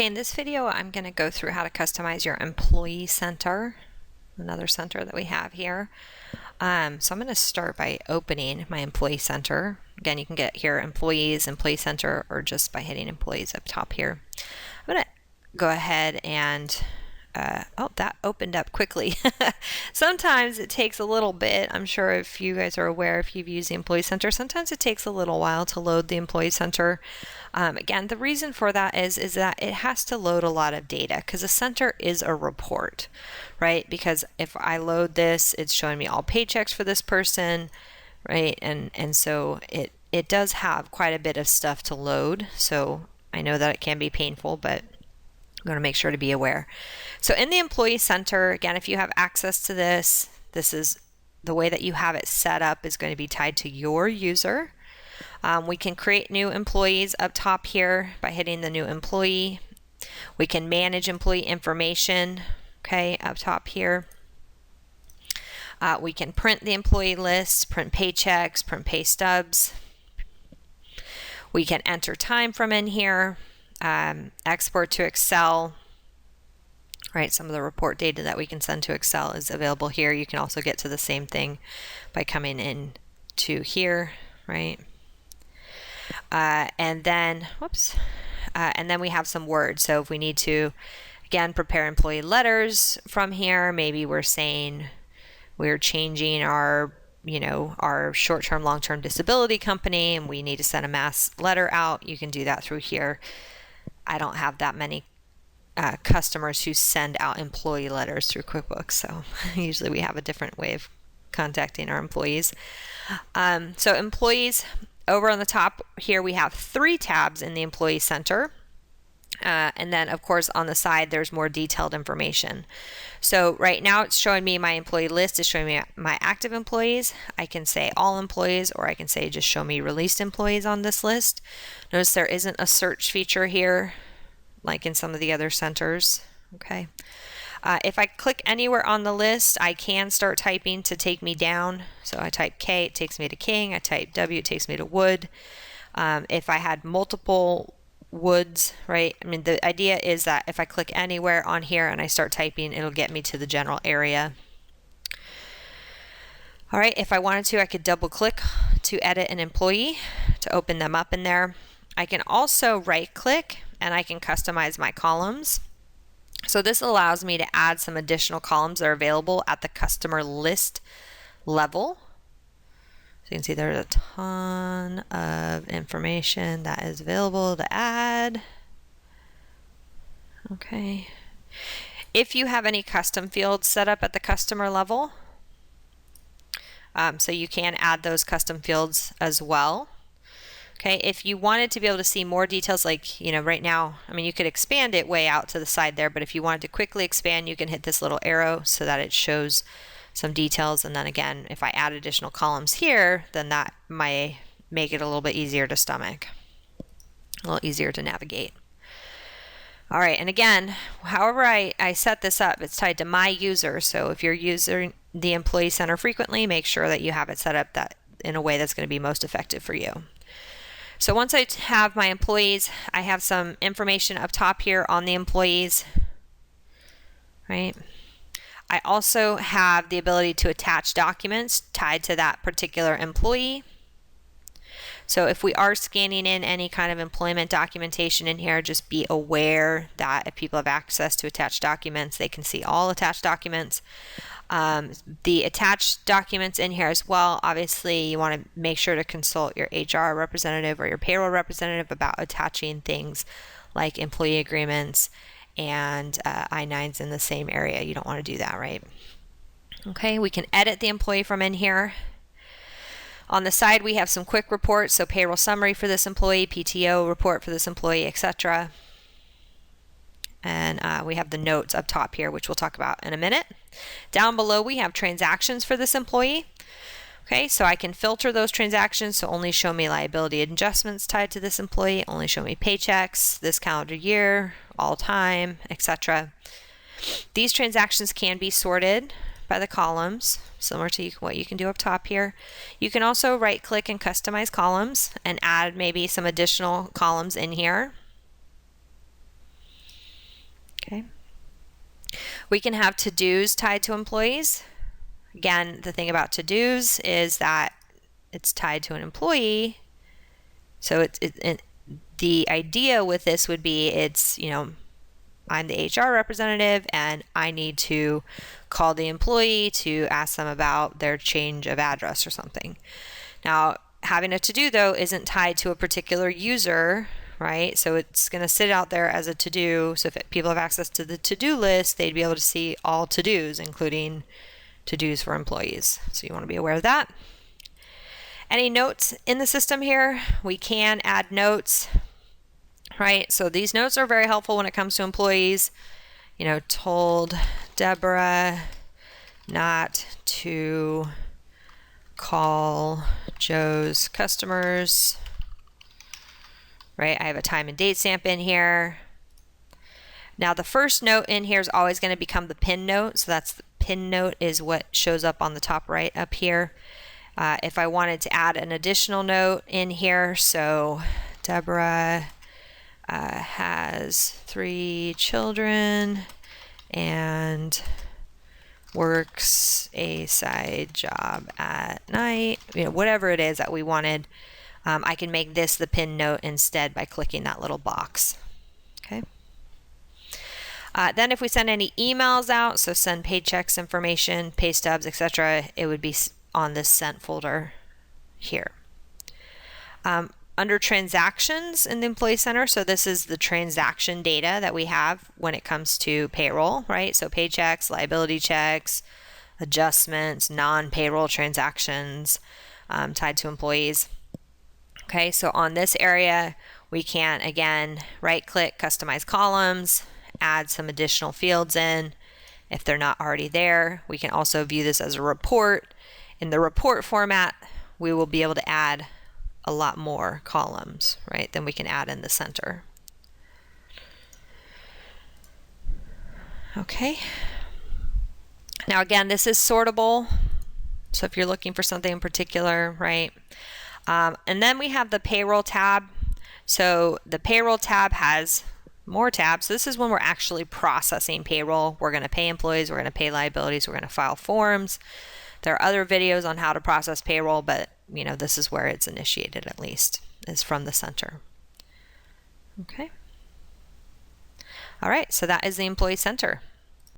Okay, in this video, I'm going to go through how to customize your employee center, another center that we have here. So I'm going to start by opening my employee center. Again, you can get here employees, employee center, or just by hitting employees up top here. I'm going to go ahead and oh, that opened up quickly. Sometimes it takes a little bit. I'm sure if you guys are aware, if you've used the Employee Center, sometimes it takes a little while to load the Employee Center. Again, the reason for that is that it has to load a lot of data because a center is a report, right? Because if I load this, it's showing me all paychecks for this person, right? And so it does have quite a bit of stuff to load. So I know that it can be painful, but I'm going to make sure to be aware. So in the Employee Center, again, if you have access to this, this is the way that you have it set up is going to be tied to your user. We can create new employees up top here by hitting the new employee. We can manage employee information, okay, up top here. We can print the employee list, print paychecks, print pay stubs. We can enter time from in here. Export to Excel, right? Some of the report data that we can send to Excel is available here. You can also get to the same thing by coming in to here, right? And then we have some words. So if we need to, again, prepare employee letters from here, maybe we're saying we're changing our short-term, long-term disability company and we need to send a mass letter out. You can do that through here. I don't have that many customers who send out employee letters through QuickBooks, so usually we have a different way of contacting our employees. So employees, over on the top here we have 3 tabs in the Employee Center. And then of course on the side there's more detailed information. So right now it's showing me my employee list, is showing me my active employees. I can say all employees, or I can say just show me released employees on this list. Notice there isn't a search feature here like in some of the other centers. Okay. If I click anywhere on the list, I can start typing to take me down. So I type K, it takes me to King. I type W, it takes me to Wood. If I had multiple Woods, right? I mean, the idea is that if I click anywhere on here and I start typing, it'll get me to the general area. All right, if I wanted to, I could double click to edit an employee to open them up in there. I can also right click and I can customize my columns. So this allows me to add some additional columns that are available at the customer list level. So you can see there's a ton of information that is available to add. Okay. If you have any custom fields set up at the customer level, so you can add those custom fields as well. Okay, if you wanted to be able to see more details, like, right now, I mean, you could expand it way out to the side there, but if you wanted to quickly expand, you can hit this little arrow so that it shows some details. And then again, if I add additional columns here, then that might make it a little bit easier to stomach, a little easier to navigate. All right, and again, however I set this up, it's tied to my user. So if you're using the Employee Center frequently, make sure that you have it set up that in a way that's going to be most effective for you. So once I have my employees, I have some information up top here on the employees, right? I also have the ability to attach documents tied to that particular employee. So if we are scanning in any kind of employment documentation in here, just be aware that if people have access to attached documents, they can see all attached documents. The attached documents in here as well, obviously you want to make sure to consult your HR representative or your payroll representative about attaching things like employee agreements and I-9s in the same area. You don't want to do that, right? Okay, we can edit the employee from in here. On the side, we have some quick reports, so payroll summary for this employee, PTO report for this employee, etc. And we have the notes up top here, which we'll talk about in a minute. Down below, we have transactions for this employee. Okay, so I can filter those transactions to only show me liability adjustments tied to this employee, only show me paychecks, this calendar year, all time, etc. These transactions can be sorted by the columns, similar to what you can do up top here. You can also right click and customize columns and add maybe some additional columns in here. Okay. We can have to-dos tied to employees. Again, the thing about to-dos is that it's tied to an employee. So the idea with this would be it's, I'm the HR representative and I need to call the employee to ask them about their change of address or something. Now, having a to-do though isn't tied to a particular user, right? So it's going to sit out there as a to-do. So if people have access to the to-do list, they'd be able to see all to-dos, including to-dos for employees. So you want to be aware of that. Any notes in the system here? We can add notes. Right, so these notes are very helpful when it comes to employees. Told Deborah not to call Joe's customers. Right, I have a time and date stamp in here. Now the first note in here is always going to become the pin note. So that's the pin note is what shows up on the top right up here. If I wanted to add an additional note in here, so Deborah has 3 children and works a side job at night, whatever it is that we wanted, I can make this the pin note instead by clicking that little box. Okay. Then if we send any emails out, so send paychecks information, pay stubs, etc., it would be on this sent folder here. Under transactions in the Employee Center, so this is the transaction data that we have when it comes to payroll, right? So paychecks, liability checks, adjustments, non-payroll transactions tied to employees. Okay, so on this area, we can, again, right-click, customize columns, add some additional fields in. If they're not already there, we can also view this as a report. In the report format, we will be able to add a lot more columns, right, than we can add in the center. Okay. Now again, this is sortable. So if you're looking for something in particular, right? And then we have the payroll tab. So the payroll tab has more tabs. So this is when we're actually processing payroll. We're going to pay employees, we're going to pay liabilities, we're going to file forms. There are other videos on how to process payroll, but this is where it's initiated, at least, is from the center. Okay. All right, so that is the Employee Center.